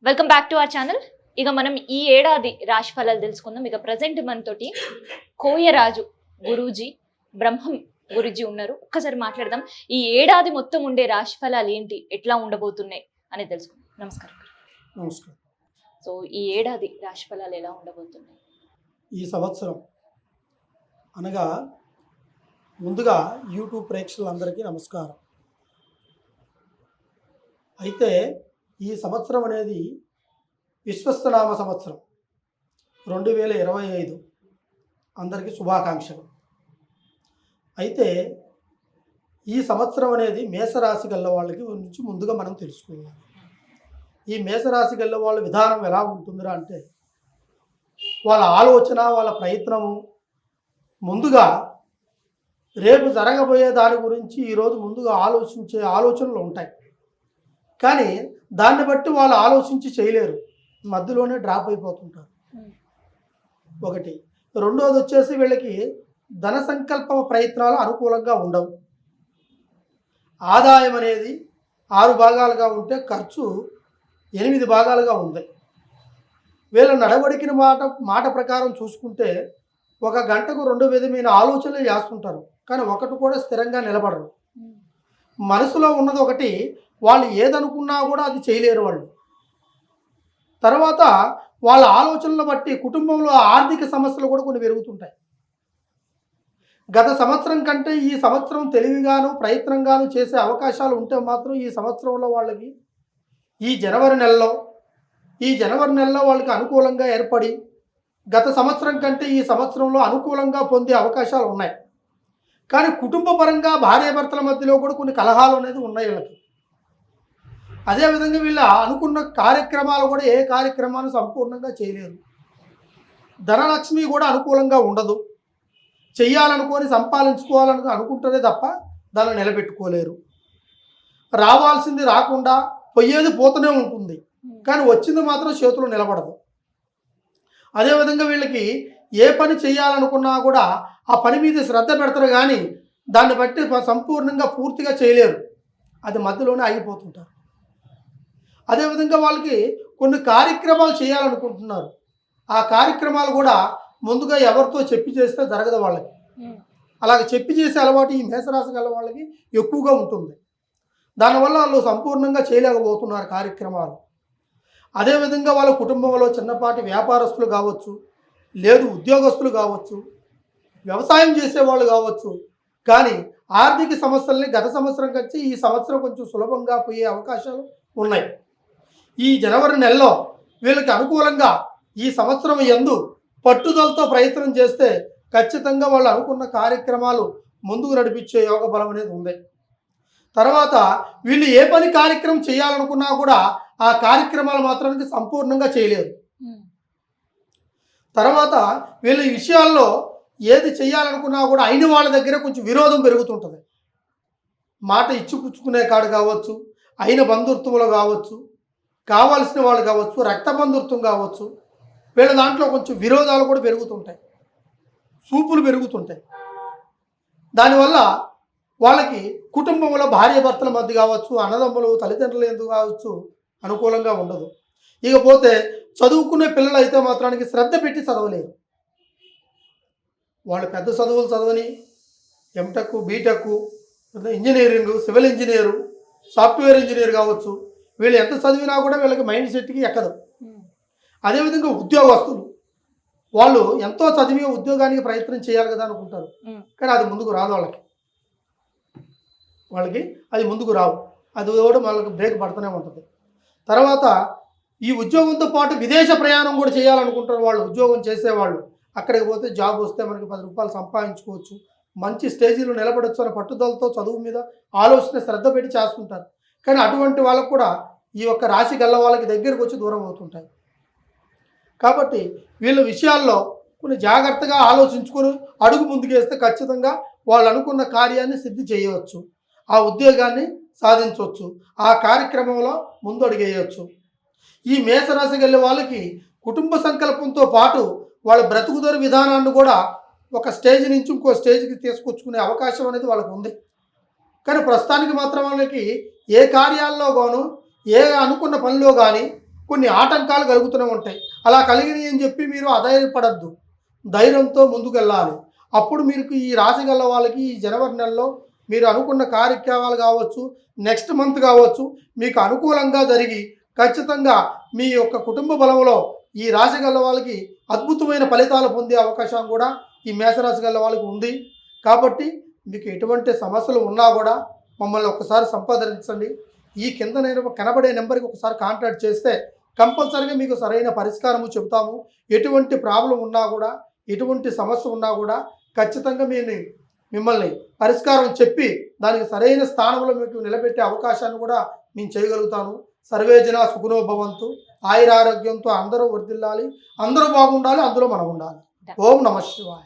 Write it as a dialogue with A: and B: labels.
A: Welcome back to our channel. ఇక మనం ఈ ఏడాది రాశి ఫలాలు తెలుసుకుందాం. ఇక ప్రజెంట్ మనతోటి కోయరాజు గురూజీ, బ్రహ్మం గురూజీ ఉన్నారు. ఒక్కసారి మాట్లాడదాం. ఈ ఏడాది మొత్తం ఉండే రాశి ఫలాలు ఏంటి, ఎట్లా ఉండబోతున్నాయి అని తెలుసుకుందాం. నమస్కారం.
B: నమస్కారం.
A: సో ఈ ఏడాది రాశి ఫలాలు ఎలా ఉండబోతున్నాయి?
B: ఈ సంవత్సరం అనగా ముందుగా యూట్యూబ్ ప్రేక్షకులందరికీ నమస్కారం. అయితే ఈ సంవత్సరం అనేది విశ్వస్తనామ సంవత్సరం 2025. అందరికీ శుభాకాంక్షలు. అయితే ఈ సంవత్సరం అనేది మేషరాశి గల్ల వాళ్ళకి నుంచి ముందుగా మనం తెలుసుకోవాలి. ఈ మేషరాశి గల్ల వాళ్ళ విధానం ఎలా ఉంటుందిరా అంటే, వాళ్ళ ఆలోచన, వాళ్ళ ప్రయత్నము ముందుగా రేపు జరగబోయే దాని గురించి ఈరోజు ముందుగా ఆలోచించే ఆలోచనలు ఉంటాయి. కానీ దాన్ని బట్టి వాళ్ళు ఆలోచించి చేయలేరు, మధ్యలోనే డ్రాప్ అయిపోతుంటారు. ఒకటి. రెండోది వచ్చేసి వీళ్ళకి ధన సంకల్ప ప్రయత్నాలు అనుకూలంగా ఉండవు. ఆదాయం అనేది 6 భాగాలుగా ఉంటే ఖర్చు 8 భాగాలుగా ఉంది. వీళ్ళ నడవడికిన మాట ప్రకారం చూసుకుంటే ఒక గంటకు 2 విధమైన ఆలోచనలు చేస్తుంటారు, కానీ ఒకటి కూడా స్థిరంగా నిలబడరు. మనసులో ఉన్నది ఒకటి, వాళ్ళు ఏదనుకున్నా కూడా అది చేయలేరు వాళ్ళు. తర్వాత వాళ్ళ ఆలోచనలు బట్టి కుటుంబంలో ఆర్థిక సమస్యలు కూడా కొన్ని పెరుగుతుంటాయి. గత సంవత్సరం కంటే ఈ సంవత్సరం తెలివిగాను ప్రయత్నంగాను చేసే అవకాశాలు ఉంటే మాత్రం ఈ సంవత్సరంలో వాళ్ళకి ఈ జనవరి నెలలో వాళ్ళకి అనుకూలంగా ఏర్పడి గత సంవత్సరం కంటే ఈ సంవత్సరంలో అనుకూలంగా పొందే అవకాశాలు ఉన్నాయి. కానీ కుటుంబ పరంగా భార్యాభర్తల మధ్యలో కూడా కొన్ని కలహాలు అనేది ఉన్నాయి వీళ్ళకి. అదేవిధంగా వీళ్ళ అనుకున్న కార్యక్రమాలు కూడా ఏ కార్యక్రమాన్ని సంపూర్ణంగా చేయలేరు. ధనలక్ష్మి కూడా అనుకూలంగా ఉండదు. చెయ్యాలనుకొని సంపాదించుకోవాలని అనుకుంటేనే తప్ప దాన్ని నిలబెట్టుకోలేరు. రావాల్సింది రాకుండా పోయేది పోతూనే ఉంటుంది, కానీ వచ్చింది మాత్రం చేతులు నిలబడదు. అదేవిధంగా వీళ్ళకి ఏ పని చేయాలనుకున్నా కూడా ఆ పని మీద శ్రద్ధ పెడతారు, కానీ దాన్ని బట్టి సంపూర్ణంగా పూర్తిగా చేయలేరు. అది మధ్యలోనే ఆగిపోతుంటారు. అదేవిధంగా వాళ్ళకి కొన్ని కార్యక్రమాలు చేయాలనుకుంటున్నారు. ఆ కార్యక్రమాలు కూడా ముందుగా ఎవరితో చెప్పి చేస్తే జరగదు వాళ్ళకి. అలాగే చెప్పి చేసే అలవాటు ఈ మేషరాశి గల వాళ్ళకి ఎక్కువగా ఉంటుంది. దానివల్ల వాళ్ళు సంపూర్ణంగా చేయలేకపోతున్నారు కార్యక్రమాలు. అదేవిధంగా వాళ్ళ కుటుంబంలో చిన్నపాటి వ్యాపారస్తులు కావచ్చు, లేదు ఉద్యోగస్తులు కావచ్చు, వ్యవసాయం చేసేవాళ్ళు కావచ్చు, కానీ ఆర్థిక సమస్యల్ని గత సంవత్సరం కంటే ఈ సంవత్సరం కొంచెం సులభంగా పోయే అవకాశాలు ఉన్నాయి. ఈ జనవరి నెలలో వీళ్ళకి అనుకూలంగా ఈ సంవత్సరం యందు పట్టుదలతో ప్రయత్నం చేస్తే ఖచ్చితంగా వాళ్ళు అనుకున్న కార్యక్రమాలు ముందుకు నడిపించే యోగ బలం అనేది ఉంది. తర్వాత వీళ్ళు ఏ పని కార్యక్రమం చేయాలనుకున్నా కూడా ఆ కార్యక్రమాలు మాత్రానికి సంపూర్ణంగా చేయలేరు. తర్వాత వీళ్ళ విషయాల్లో ఏది చేయాలనుకున్నా కూడా అయిన వాళ్ళ దగ్గర కొంచెం విరోధం పెరుగుతుంటుంది. మాట ఇచ్చిపుచ్చుకునే కాడు కావచ్చు, అయిన బంధుత్వంలో కావచ్చు, కావాల్సిన వాళ్ళు కావచ్చు, రక్త బంధుత్వం కావచ్చు, వీళ్ళ దాంట్లో కొంచెం విరోధాలు కూడా పెరుగుతుంటాయి, చూపులు పెరుగుతుంటాయి. దానివల్ల వాళ్ళకి కుటుంబంలో భార్యాభర్తల మధ్య కావచ్చు, అన్నదమ్ములు తల్లిదండ్రులు ఎందుకు కావచ్చు అనుకూలంగా ఉండదు. ఇకపోతే చదువుకునే పిల్లలు అయితే మాత్రానికి శ్రద్ధ పెట్టి చదవలేరు. వాళ్ళు పెద్ద చదువులు చదవని MTech, BTech, engineering, civil engineer, software engineer కావచ్చు, వీళ్ళు ఎంత చదివినా కూడా వీళ్ళకి మైండ్ సెట్కి ఎక్కదు. అదేవిధంగా ఉద్యోగస్తులు వాళ్ళు ఎంతో చదివి ఉద్యోగానికి ప్రయత్నం చేయాలి కదా అనుకుంటారు, కానీ అది ముందుకు రాదు. వాళ్ళకి అది ముందుకు రావు. అది కూడా వాళ్ళకి బ్రేక్ పడుతూనే ఉంటుంది. తర్వాత ఈ ఉద్యోగంతో పాటు విదేశ ప్రయాణం కూడా చేయాలనుకుంటారు వాళ్ళు. ఉద్యోగం చేసేవాళ్ళు అక్కడికి పోతే జాబ్ వస్తే మనకి 10 రూపాయలు సంపాదించుకోవచ్చు, మంచి స్టేజీలో నిలబడచ్చు అనే పట్టుదలతో చదువు మీద ఆలోచన శ్రద్ధ పెట్టి చేస్తుంటారు. కానీ అటువంటి వాళ్ళకు కూడా ఈ యొక్క రాశి గల్ల వాళ్ళకి దగ్గరకు వచ్చి దూరం అవుతుంటాయి. కాబట్టి వీళ్ళ విషయాల్లో కొన్ని జాగ్రత్తగా ఆలోచించుకొని అడుగు ముందుకేస్తే ఖచ్చితంగా వాళ్ళు అనుకున్న కార్యాన్ని సిద్ధి చేయవచ్చు, ఆ ఉద్యోగాన్ని సాధించవచ్చు, ఆ కార్యక్రమంలో ముందు అడుగేయవచ్చు. ఈ మేషరాశి గల వాళ్ళకి కుటుంబ సంకల్పంతో పాటు వాళ్ళ బ్రతుకుదొరి విధానాన్ని కూడా ఒక స్టేజ్ నుంచి ఇంకో స్టేజ్కి తీసుకొచ్చుకునే అవకాశం అనేది వాళ్ళకు ఉంది. కానీ ప్రస్తుతానికి మాత్రం వాళ్ళకి ఏ కార్యాల్లో గాను, ఏ అనుకున్న పనిలో కానీ కొన్ని ఆటంకాలు కలుగుతూనే ఉంటాయి. అలా కలిగినాయి అని చెప్పి మీరు అధైర్యపడద్దు, ధైర్యంతో ముందుకెళ్ళాలి. అప్పుడు మీకు ఈ రాశి గల వాళ్ళకి ఈ జనవరి నెలలో మీరు అనుకున్న కార్యక్రమాలు కావచ్చు, నెక్స్ట్ మంత్ కావచ్చు, మీకు అనుకూలంగా జరిగి ఖచ్చితంగా మీ యొక్క కుటుంబ బలంలో ఈ రాశి గల వాళ్ళకి అద్భుతమైన ఫలితాలు పొందే అవకాశం కూడా ఈ మేషరాశి గల వాళ్ళకి ఉంది. కాబట్టి మీకు ఎటువంటి సమస్యలు ఉన్నా కూడా మమ్మల్ని ఒకసారి సంప్రదించండి. ఈ కింద నేను కనబడే నెంబర్కి ఒకసారి కాంటాక్ట్ చేస్తే కంపల్సరీగా మీకు సరైన పరిష్కారము చెబుతాము. ఎటువంటి ప్రాబ్లం ఉన్నా కూడా, ఎటువంటి సమస్య ఉన్నా కూడా ఖచ్చితంగా మిమ్మల్ని పరిష్కారం చెప్పి దానికి సరైన స్థానంలో మీకు నిలబెట్టే అవకాశాన్ని కూడా నేను చేయగలుగుతాను. సర్వే జన సుఖనో భవంతు. ఆయురారోగ్యంతో అందరూ వర్ధిల్లాలి, అందరూ బాగుండాలి, అందులో మనం ఉండాలి. ఓం నమః శివాయ.